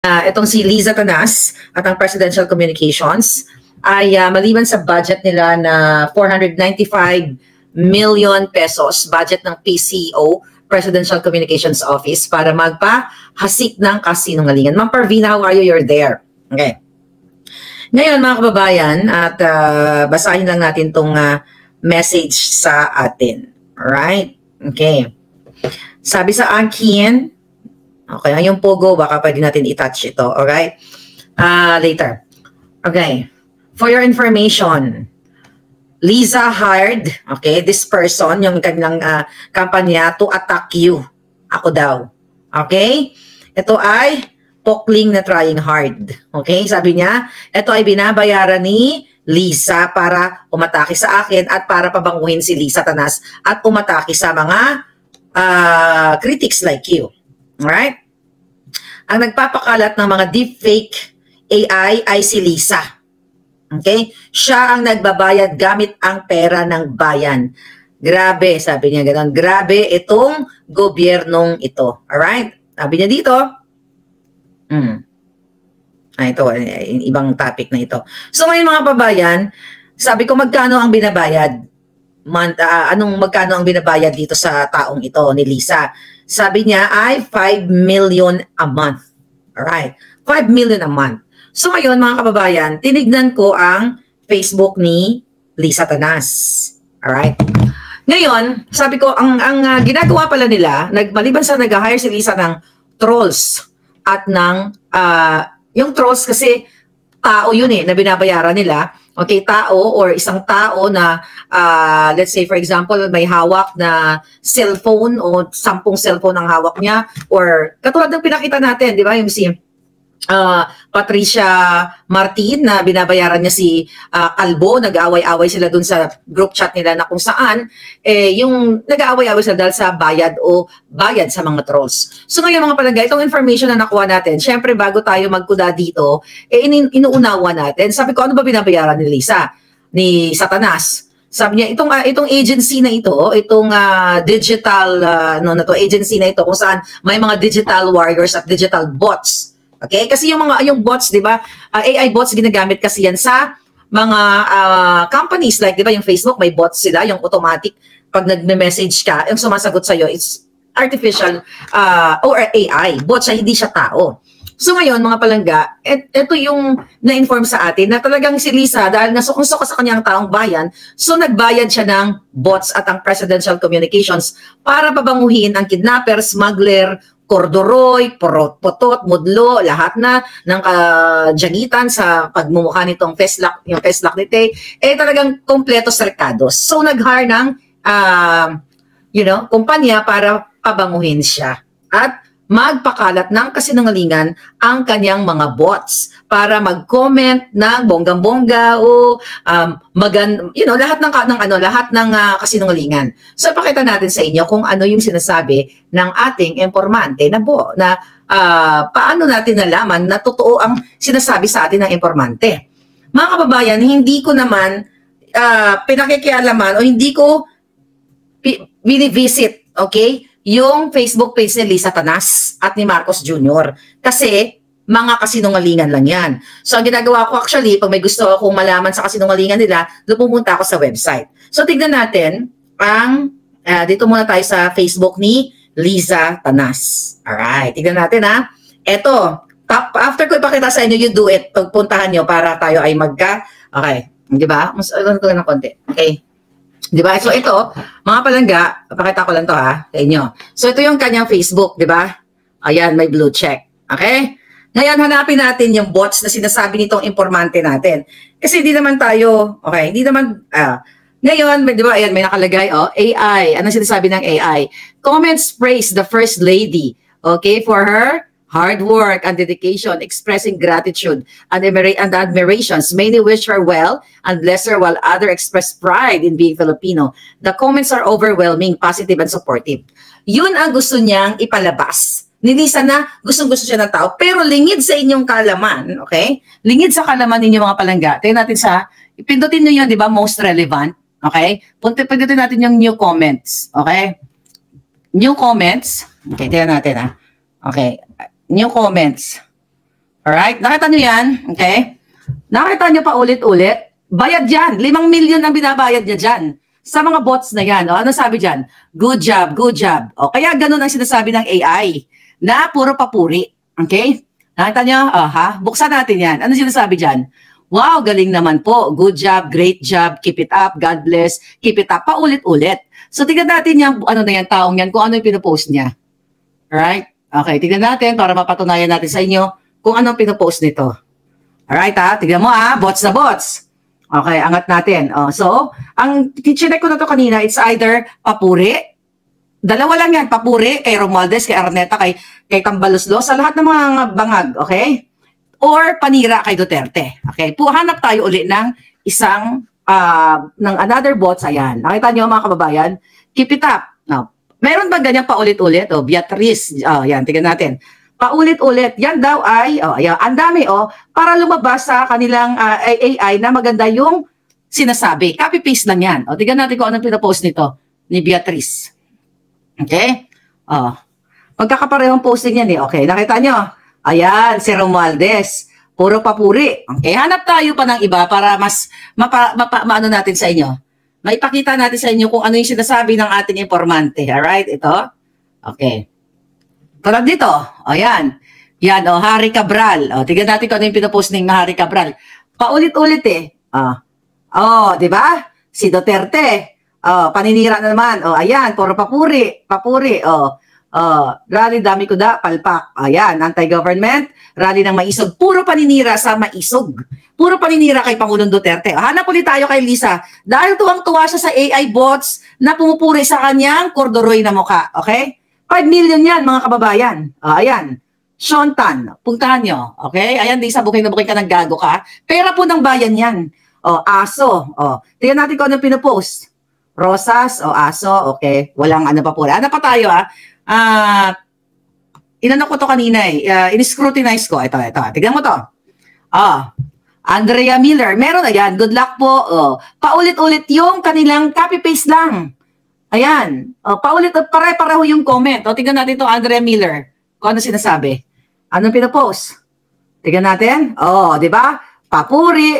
Itong si Liza Tanas at ang Presidential Communications ay maliban sa budget nila na 495 million pesos, budget ng PCO, Presidential Communications Office, para magpahasik ng kasinungalingan. Ma'am Parvina, how are you? You're there. Okay. Ngayon mga kababayan, at basahin lang natin itong message sa atin. Alright? Okay. Sabi sa akin, okay, yung Pogo, baka pwede natin i-touch ito. Alright? Later. Okay. For your information, Liza hired, okay, this person, yung kanilang kampanya, to attack you. Ako daw. Okay? Ito ay Pokling na trying hard. Okay? Sabi niya, ito ay binabayaran ni Liza para umatake sa akin at para pabanguhin si Liza Tanas at umatake sa mga critics like you. Alright? Ang nagpapakalat ng mga deepfake AI ay si Liza. Okay? Siya ang nagbabayad gamit ang pera ng bayan. Grabe, sabi niya gano'n. Grabe itong gobyernong ito. Alright? Sabi niya dito, ito, ibang topic na ito. So ngayon mga pabayan, sabi ko magkano ang binabayad? Magkano ang binabayad dito sa taong ito ni Liza? Sabi niya ay 5 million a month. Alright, 5 million a month. So ngayon mga kababayan, tinignan ko ang Facebook ni Liza Tanas. Alright. Ngayon, sabi ko, ang ginagawa pala nila, maliban sa nag-hire si Liza ng trolls at ng, yung trolls kasi tao yun na binabayaran nila. Okay, tao or isang tao na, let's say for example, may hawak na cellphone o 10 cellphone ang hawak niya, or katulad ng pinakita natin, di ba, yung si Patricia Martin na binabayaran niya si Calvo, nag-aaway-away sila dun sa group chat nila na kung saan yung nag-aaway-away sila dahil sa bayad o bayad sa mga trolls. So ngayon mga palangga, itong information na nakuha natin, syempre bago tayo magkuda dito, inuunawa natin. Sabi ko, ano ba binabayaran ni Liza? Ni Satanas? Sabi niya, itong agency na ito, itong digital agency na ito kung saan may mga digital warriors at digital bots. Okay? Kasi yung bots, 'di ba? AI bots ginagamit kasi yan sa mga companies like 'di ba yung Facebook, may bots sila, yung automatic pag nagme-message ka, yung sumasagot sa iyo it's artificial or AI, bot siya, hindi siya tao. So ngayon mga palangga, ito yung na-inform sa atin na talagang si Liza dahil nasukong-suka sa kanyang taong bayan, so nagbayad siya ng bots at ang Presidential Communications para pabanguhin ang kidnapper, smuggler, kordoroy, potot, mudlo, lahat na ng kajagitan sa pagmumukha nitong Feslak, yung Feslak ni Tay, talagang kompleto sarkados. So nag-hire ng kumpanya para pabanguhin siya at magpakalat ng kasinungalingan ang kanyang mga bots para mag-comment ng bonggang-bongga o lahat ng kasinungalingan. So pakita natin sa inyo kung ano yung sinasabi ng ating informante na paano natin nalaman na totoo ang sinasabi sa atin ng informante. Mga kababayan, hindi ko naman pinakikialaman o hindi ko binivisit, okay, yung Facebook page ni Liza Tanas at ni Marcos Jr. Kasi mga kasinungalingan lang yan. So ang ginagawa ko actually, pag may gusto akong malaman sa kasinungalingan nila, pumunta ako sa website. So tignan natin dito muna tayo sa Facebook ni Liza Tanas. Alright, tignan natin Eto, after ko ipakita sa inyo, you do it. Pagpuntahan nyo para tayo ay okay, di ba? Mas ng konti. Okay. Di ba? So ito, mga palangga, pakita ko lang to sa inyo. So ito yung kanyang Facebook, di ba? Ayan, may blue check. Okay? Ngayon, hanapin natin yung bots na sinasabi nitong informante natin. Kasi hindi naman tayo, okay, hindi naman, ngayon, di ba, ayan, may nakalagay, AI. Anong sinasabi ng AI? Comments praise the First Lady, okay, for her hard work and dedication, expressing gratitude and admirations. Many wish her well and bless her, while others express pride in being Filipino. The comments are overwhelming, positive, and supportive. Yun ang gusto niyang ipalabas. Ni Liza na gustong-gusto siya ng tao, pero lingid sa inyong kalaman, okay? Lingid sa kalaman ninyo mga palangga. Tingnan natin pindutin nyo yun, di ba, most relevant, okay? Pindutin natin yung new comments, okay? New comments, okay, tingnan natin Okay. New comments. Alright? Nakita nyo yan? Okay? Nakita nyo pa ulit-ulit? Bayad yan. 5 million ang binabayad niya dyan. Sa mga bots na yan. O, ano sabi dyan? Good job, good job. O, kaya ganun ang sinasabi ng AI na puro papuri. Okay? Nakita nyo? Buksan natin yan. Ano sinasabi dyan? Wow, galing naman po. Good job, great job, keep it up, God bless, keep it up. Paulit-ulit. So, tignan natin yung, ano na yan, taong yan, kung ano yung pinopost niya. Alright? Okay, tignan natin para mapatunayan natin sa inyo kung anong pinopost nito. Alright tignan mo bots na bots. Okay, angat natin. So, ang chinek ko na to kanina, it's either papuri. Dalawa lang yan, papuri kay Romualdez, kay Arneta, kay Tambaloslos, sa lahat ng mga bangag, okay? Or panira kay Duterte. Okay, hanap tayo ulit ng isang, ng another bots, ayan. Nakita nyo mga kababayan? Keep it up. Now, meron ba ganyan paulit-ulit? Beatrice, yan, tingnan natin. Paulit-ulit, yan daw ay, ayan, ang dami, para lumabas sa kanilang AI na maganda yung sinasabi. Copy-paste lang yan. Tingnan natin kung anong pinapost nito ni Beatrice. Okay? Magkakaparehong posting yan Okay, nakita nyo? Ayan, si Romualdez. Puro papuri. Okay, hanap tayo pa ng iba para mas maano natin sa inyo. Maipakita natin sa inyo kung ano yung sinasabi ng ating informante. Alright, ito. Okay. Tulad dito, ayan. Yan, Harry Cabral. Tignan natin kung ano yung pinopost ng Harry Cabral. Paulit-ulit di ba? Si Duterte. Paninira na naman. Ayan, puro papuri. Papuri. Rally dami ko palpak. Ayan, anti-government. Rally ng maisog. Puro paninira sa maisog. Puro paninira kay Pangulong Duterte. Hanap ulit tayo kay Lisa. Dahil tuwang-tuwa siya sa AI bots na pumupuri sa kanyang kordoroy na mukha. Okay? 5 million yan, mga kababayan. Ayan. Sean Tan, puntahan nyo. Okay? Ayan, Lisa, booking na booking ka ng gago ka. Pera po ng bayan yan. Aso. Tingnan natin kung ano pinopost. Rosas, aso. Okay. Walang ano pa po. Ano pa tayo, inano ko to kanina in-scrutinize ko. Ito. Tignan mo to. Andrea Miller. Meron na yan. Good luck po. Paulit-ulit yung kanilang copy-paste lang. Ayan. Paulit at pare-pareho yung comment. Tignan natin to Andrea Miller. Kung ano sinasabi. Anong pinapost? Tignan natin. Di ba? Papuri.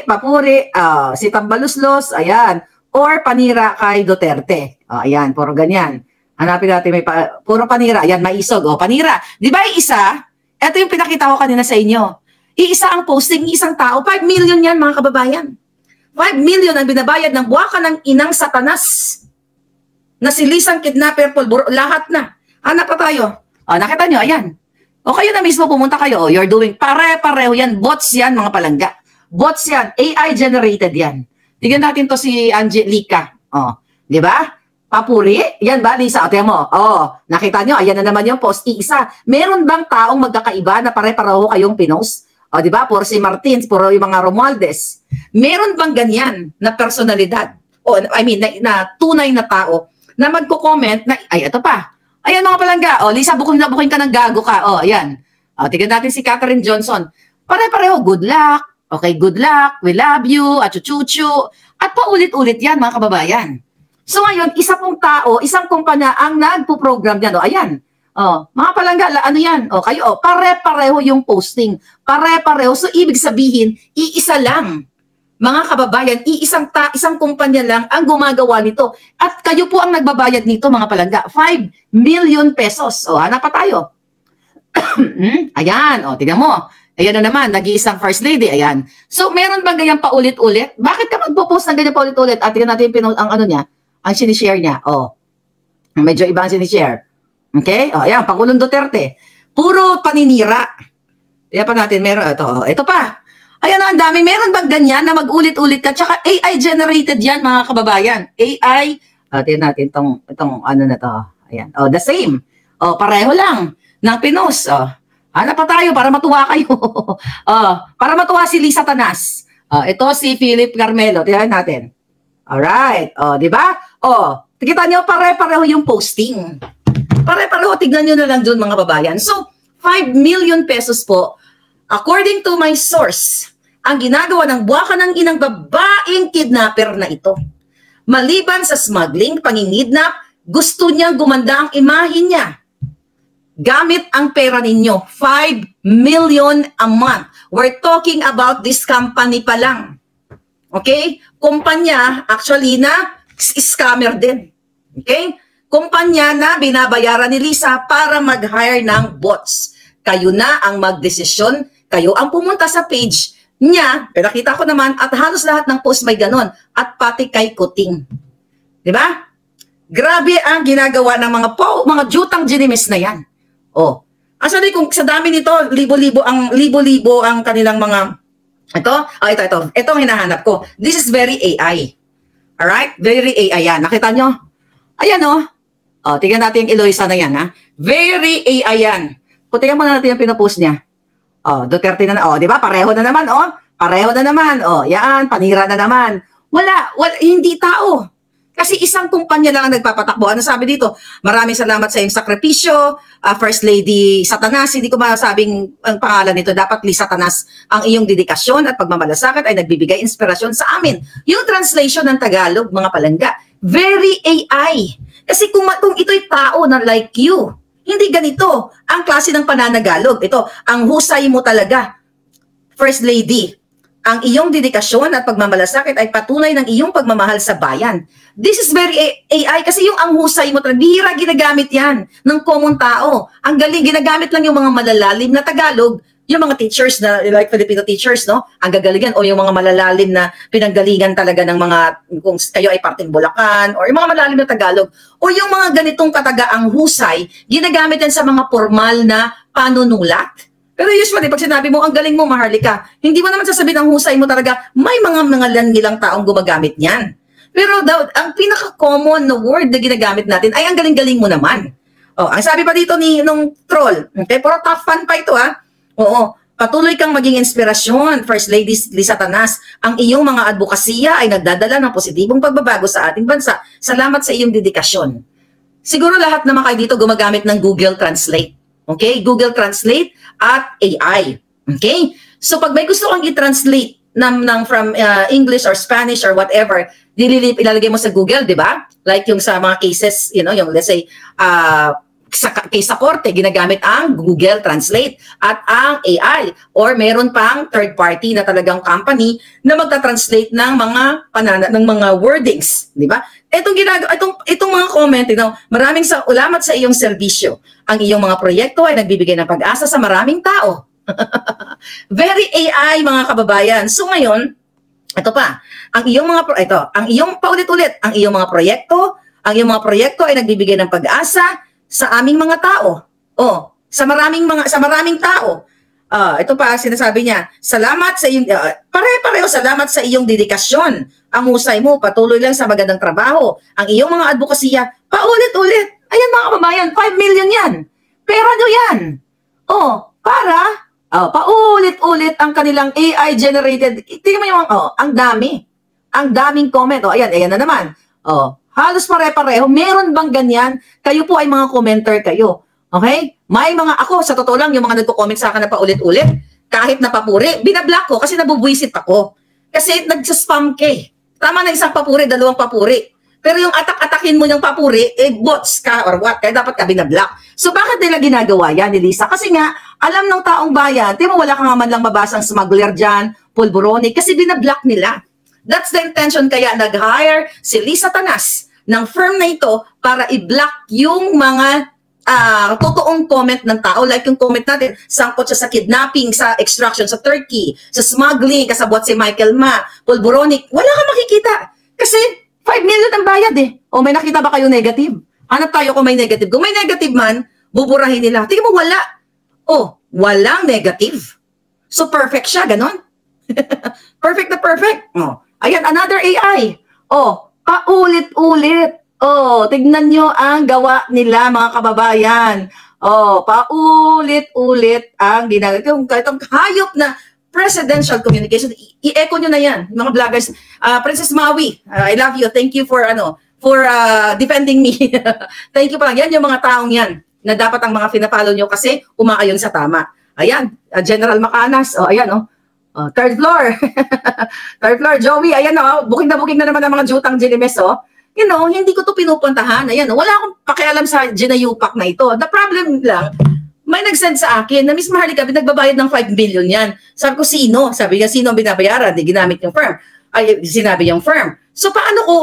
Si Tambaloslos. Ayan. Or panira kay Duterte. Ayan. Puro ganyan. Hanapin natin puro panira. Ayan, maisog. Panira. Di ba isa? Ito yung pinakita ko kanina sa inyo. Iisa ang posting, isang tao. 5 million yan, mga kababayan. 5 million ang binabayad ng buwaka ng inang satanas. Na si Lisang kidnapper, lahat na. Hanap pa tayo. Nakita nyo, ayan. Kayo na mismo pumunta kayo. You're doing pare-pareho yan. Bots yan, mga palangga. Bots yan. AI generated yan. Tignan natin to si Angelica. Di ba? Papuri. Yan ba, Lisa? Tingnan mo. Nakita nyo, ayan na naman yung post. Iisa. Meron bang taong magkakaiba na pare-pareho kayong pinost? Di ba? Puro si Martins, puro yung mga Romualdez. Meron bang ganyan na personalidad? Na tunay na tao na magko-comment na, ay, ito pa. Ayan mga palangga. Lisa, bukin ka ng gago ka. Ayan. Tignan natin si Catherine Johnson. Pare-pareho, good luck. Okay, good luck. We love you. At chuchuchu. At paulit-ulit yan, mga kababayan. So ngayon, isa pong tao, isang kumpanya ang nagpo-program yan. Ayan. Mga palangga, ano yan? Kayo, pare-pareho yung posting. Pare-pareho. So ibig sabihin, iisa lang. Mga kababayan, isang kumpanya lang ang gumagawa nito. At kayo po ang nagbabayad nito, mga palangga. 5 million pesos. Hanap pa tayo. Ayan, tingnan mo. Ayan na naman, nag-iisang first lady. Ayan. So, meron bang ganyan paulit-ulit? Bakit ka magpo-post ng ganyan paulit-ulit? At tingnan natin ang ano niya, ang sinishare niya. Medyo iba ang sinishare. Okay? Ayan, Pangulong Duterte. Puro paninira. Ayan pa natin, meron. Ito pa. Ayan ang dami. Meron bang ganyan na mag-ulit-ulit ka? Tsaka AI generated yan, mga kababayan. AI. Tingnan natin itong ano na to. Ayan. The same. Pareho lang ng pinos. Hanap pa tayo para matuwa kayo. Para matuwa si Lisa Tanas. Ito si Philip Carmelo. Tingnan natin. Alright. Di ba? Kita nyo, pare-pareho yung posting. Pare-pareho. Tignan nyo na lang dun, mga babayan. So, 5 million pesos po. According to my source, ang ginagawa ng buwaka ng inang babaeng kidnapper na ito. Maliban sa smuggling, pangingidnap, gusto niyang gumanda ang imahe niya. gamit ang pera ninyo. 5 million a month. We're talking about this company pa lang. Okay? Kumpanya, actually na scammer din. Okay? Kumpanya na binabayaran ni Lisa para mag-hire ng bots. Kayo na ang magdesisyon. Kayo ang pumunta sa page niya. Pero nakita ko naman at halos lahat ng post may ganon. At pati kay Kuting. Diba? Grabe ang ginagawa ng mga jutang ginimis na yan. Oh. Actually, kung sa dami nito, libo-libo ang kanilang mga ito. Ito ang hinahanap ko. This is very AI. Alright? Very AI yan. Nakita nyo? Ayan oh. Oh, tingnan natin yung Eloisa na yan ha. Very AI yan. Kung tingnan mo na natin yung pinopost niya. Oh, Duterte na. Oh, di ba? Pareho na naman oh. Pareho na naman. Oh, yan. Panira na naman. Wala. Hindi tao. Kasi isang kumpanya lang ang nagpapatakbo. Ano sabi dito? Maraming salamat sa iyong sakripisyo, First Lady Satanas. Hindi ko masabing ang pangalan nito. Dapat Lisa Satanas. Ang iyong dedikasyon at pagmamalasakit ay nagbibigay inspirasyon sa amin. Yung translation ng Tagalog, mga palangga, very AI. Kasi kung ito'y tao na like you, hindi ganito ang klase ng pananagalog. Ito, ang husay mo talaga, First Lady. Ang iyong dedikasyon at pagmamalasakit ay patunay ng iyong pagmamahal sa bayan. This is very AI kasi yung ang husay mo, bihira ginagamit yan ng common tao. Ang galing, ginagamit lang yung mga malalalim na Tagalog, yung mga teachers na, like Filipino teachers, no? Ang gagalingan, o yung mga malalalim na pinanggalingan talaga ng mga, kung kayo ay parting Bulacan, or yung mga malalalim na Tagalog, o yung mga ganitong katagaang husay, ginagamit yan sa mga formal na panunulat. Pero usually, pag sinabi mo, ang galing mo, Maharlika, hindi mo naman sasabihin ang husay mo talaga, may mga nilang taong gumagamit niyan. Pero ang pinaka-common na word na ginagamit natin ay ang galing-galing mo naman. Oh, ang sabi pa dito nung troll, okay, pero tough fun pa ito ha. Oo, patuloy kang maging inspirasyon, First Lady Lisa Satanas. Ang iyong mga advokasya ay nagdadala ng positibong pagbabago sa ating bansa. Salamat sa iyong dedikasyon. Siguro lahat naman kayo dito gumagamit ng Google Translate. Okay? Google Translate at AI. Okay? So pag may gusto kang i-translate from English or Spanish or whatever, ilalagay mo sa Google, di ba? Like yung sa mga cases, you know, yung let's say, case sa korte, ginagamit ang Google Translate at ang AI. Or meron pang third party na talagang company na magta-translate ng mga wordings, di ba? Itong mga comment, maraming salamat sa iyong serbisyo. Ang iyong mga proyekto ay nagbibigay ng pag-asa sa maraming tao. Very AI, mga kababayan. So ngayon, ito pa, ang iyong paulit-ulit, ang iyong mga proyekto ay nagbibigay ng pag-asa sa aming mga tao. Oh, sa maraming tao. Ito pa sinasabi niya, salamat sa iyong pare-pareho salamat sa iyong dedikasyon. Ang husay mo, patuloy lang sa magandang trabaho. Ang iyong mga advokasya, paulit-ulit. Ayan mga kababayan, 5 million yan. Pera nyo yan. Oh, para paulit-ulit ang kanilang AI generated. Tingnan mo yung ang dami. Ang daming comment. Oh, ayan na naman. Oh, halos pare-pareho. Meron bang ganyan? Kayo po ay mga commenter kayo. Okay? May ako, sa totoo lang, yung mga nagko-comment sa akin na paulit-ulit, kahit napapuri, binablock ko kasi nabubwisit ako. Kasi nagsaspam ka eh. Tama na isang papuri, dalawang papuri. Pero yung atak-atakin mo ng papuri, bots ka or what, kaya dapat ka binablock. So bakit nila ginagawa yan ni Lisa? Kasi nga, alam ng taong bayan, di mo wala ka nga man lang mabasang smuggler dyan, pulburonic, kasi binablock nila. That's the intention kaya nag-hire si Lisa Satanas ng firm na ito para i-block yung mga totoong comment ng tao. Like yung comment natin, sangkot siya sa kidnapping, sa extraction sa Turkey, sa smuggling, kasabot si Michael Ma, pulburonic, wala kang makikita. Kasi 5 million ang bayad eh. O may nakita ba kayo negative? Hanap tayo kung may negative. Kung may negative man, buburahin nila. Tingnan mo, wala. Oh, walang negative. So perfect siya, ganon. Perfect na perfect. Oh, ayan, another AI. Oh, paulit-ulit. Oh, tignan nyo ang gawa nila, mga kababayan. Oh, paulit-ulit ang ginagawa. Itong hayop na presidential communication, i-echo nyo na yan, mga vloggers. Princess Maui, I love you. Thank you for defending me. Thank you pa lang. Yan yung mga taong yan na dapat ang mga pinapalo nyo kasi umaayon sa tama. Ayan, General Macanas. Oh, ayan, oh. Third floor. Third floor, Joey. Ayan, oh. Booking na naman ang mga jutang ginimes, oh. You know, hindi ko to pinupuntahan. Ayan, oh. Wala akong pakialam sa ginayupak na ito. The problem lang, may nag-send sa akin na Miss Maharlika, nagbabayad ng 5 million yan. Sabi ko, sino? Sabi niya, sino ang binabayaran? Di ginamit yung firm. Ay, sinabi yung firm. So, paano ko,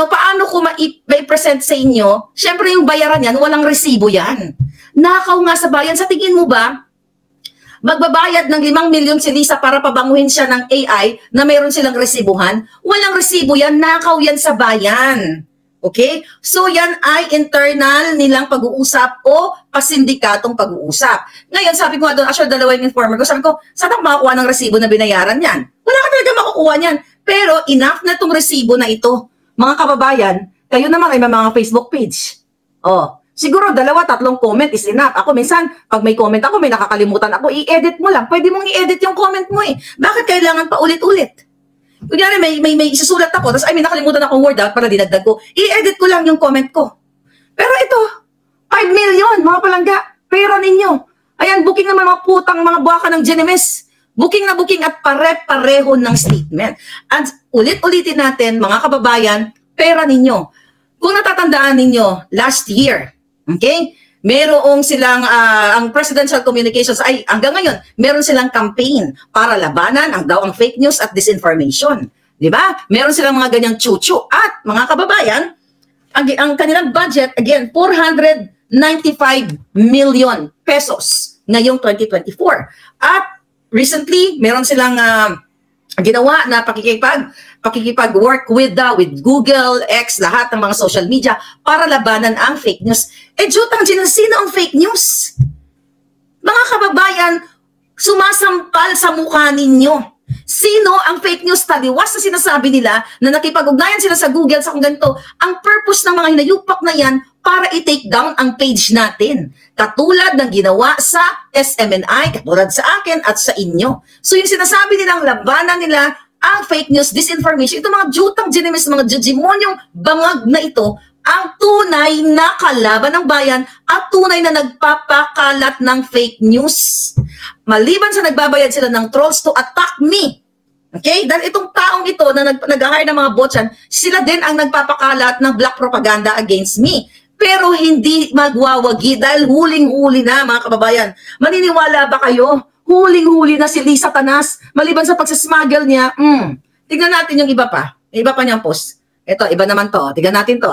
paano ko ma-present sa inyo? Siyempre, yung bayaran yan, walang resibo yan. Nakaw nga sa bayan. Sa tingin mo ba, magbabayad ng 5 million si Lisa para pabanguhin siya ng AI na mayroon silang resibuhan? Walang resibo yan. Nakaw yan sa bayan. Okay? So, yan ay internal nilang pag-uusap o pasindikatong pag-uusap. Ngayon, sabi ko nga doon, actually, dalawa yung informer ko, sabi ko, saan ako makakuha ng resibo na binayaran yan? Wala ka talaga makukuha niyan. Pero, enough na itong resibo na ito. Mga kababayan, kayo naman ay may mga Facebook page. Oh, siguro 2-3 comment is enough. Ako minsan, pag may comment ako, may nakakalimutan ako, i-edit mo lang. Pwede mong i-edit yung comment mo eh. Bakit kailangan pa ulit-ulit? Kunyari, may isusulat ako, tapos may nakalimutan akong word out para dinagdag ko. I-edit ko lang yung comment ko. Pero ito, 5 million, mga palangga, pera ninyo. Ayan, booking naman mga putang mga buwaka ng Genemes. Booking na booking at pare-pareho ng statement. At ulit-ulitin natin, mga kababayan, pera ninyo. Kung natatandaan ninyo, last year, okay, merong silang, ang presidential communications ay hanggang ngayon, meron silang campaign para labanan ang fake news at disinformation. Di ba? Meron silang mga ganyang chuchu. At mga kababayan, ang kanilang budget, again, 495 million pesos ngayong 2024. At recently, meron silang ginawa na pakikipag-work with Google, X, lahat ng mga social media para labanan ang fake news. Jutang sino ang fake news? Mga kababayan, sumasampal sa mukha ninyo. Sino ang fake news? Taliwas na sinasabi nila na nakipag-ugnayan sila sa Google sa kung ganito. Ang purpose ng mga hinayupak na yan para i-take down ang page natin. Katulad ng ginawa sa SMNI, katulad sa akin at sa inyo. So yung sinasabi nilang labanan nila ang fake news, disinformation, ito mga jutang Genemes, mga judimonyong bangag na ito, ang tunay na kalaban ng bayan at tunay na nagpapakalat ng fake news. Maliban sa nagbabayad sila ng trolls to attack me. Okay? Dahil itong taong ito na nag-hire ng mga bots yan, sila din ang nagpapakalat ng black propaganda against me. Pero hindi magwawagi dahil huling-huli na, mga kababayan. Maniniwala ba kayo? Huling-huli na si Lisa Tanas. Maliban sa pagsasmuggle niya, tignan natin yung iba pa. May iba pa niyang post. Ito, iba naman to. Tignan natin to,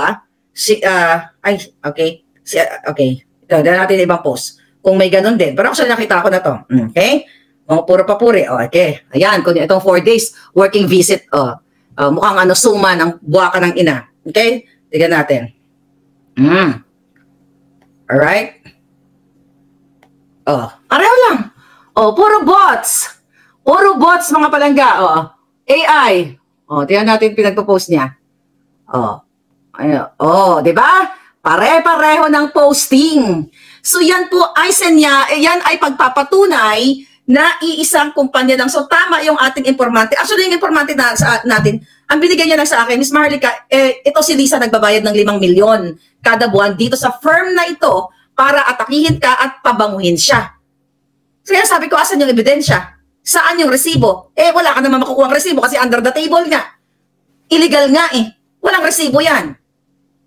okay. Okay. Tignan natin yung ibang post. Kung may ganun din. Pero actually nakita ko na to. Okay? Puro papuri. Okay. Ayan, kung itong 4 days working visit. Mukhang suma ng buwaka ng ina. Okay? Tignan natin. Alright? Pareho lang. Puro bots. Puro bots, mga palangga. AI. Tignan natin pinagpo-post niya. Di ba? Pare-pareho ng posting. So yan po ay yan ay pagpapatunay na iisang kumpanya lang. So tama yung ating informante. Actually yung informante natin, ang binigay niya lang sa akin, Miss Maharlika, ito si Lisa nagbabayad ng 5 milyon kada buwan dito sa firm na ito para atakihin ka at pabanguhin siya. Kaya sabi ko, asan yung ebidensya? Saan yung resibo? Wala ka naman makukuha ng resibo kasi under the table nga. Illegal nga Walang resibo yan.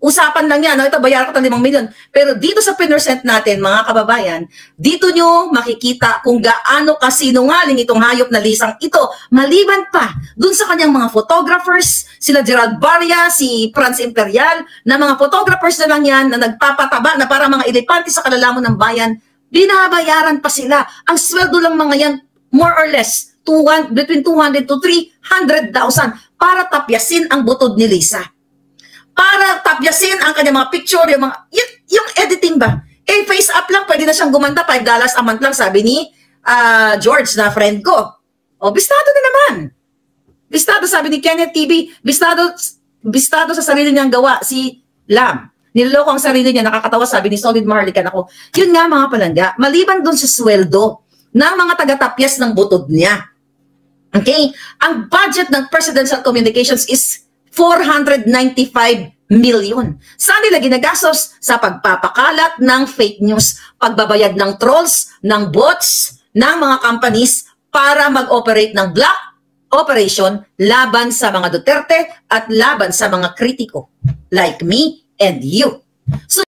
Usapan lang yan. Ito, bayaran ko ng 5 milyon. Pero dito sa pinersent natin, mga kababayan, dito nyo makikita kung gaano kasinungaling itong hayop na Lisang ito. Maliban pa, dun sa kanyang mga photographers, sila Gerald Barria, si Franz Imperial, na mga photographers na lang yan na nagpapataba na para mga elepante sa kalalamon ng bayan, binabayaran pa sila. Ang sweldo lang mga yan, more or less, between 200 to 300,000 para tapyasin ang butod ni Lisa. Para tapyasin ang kanyang mga picture, yung editing ba? Face up lang, pwede na siyang gumanda, $5 a month lang, sabi ni George na friend ko. Bistado na naman. Bistado, sabi ni Kenneth TV, bistado sa sarili niyang gawa, si Lam. Niloloko ang sarili niya, nakakatawa, sabi ni Solid Maharlika ako. Yun nga, mga palangga, maliban dun sa sweldo ng mga taga-tapyas ng butod niya. Okay? Ang budget ng Presidential Communications is 495 million. Saan nila ginagastos? Sa pagpapakalat ng fake news, pagbabayad ng trolls, ng bots, ng mga companies para mag-operate ng black operation laban sa mga Duterte at laban sa mga kritiko like me and you. So,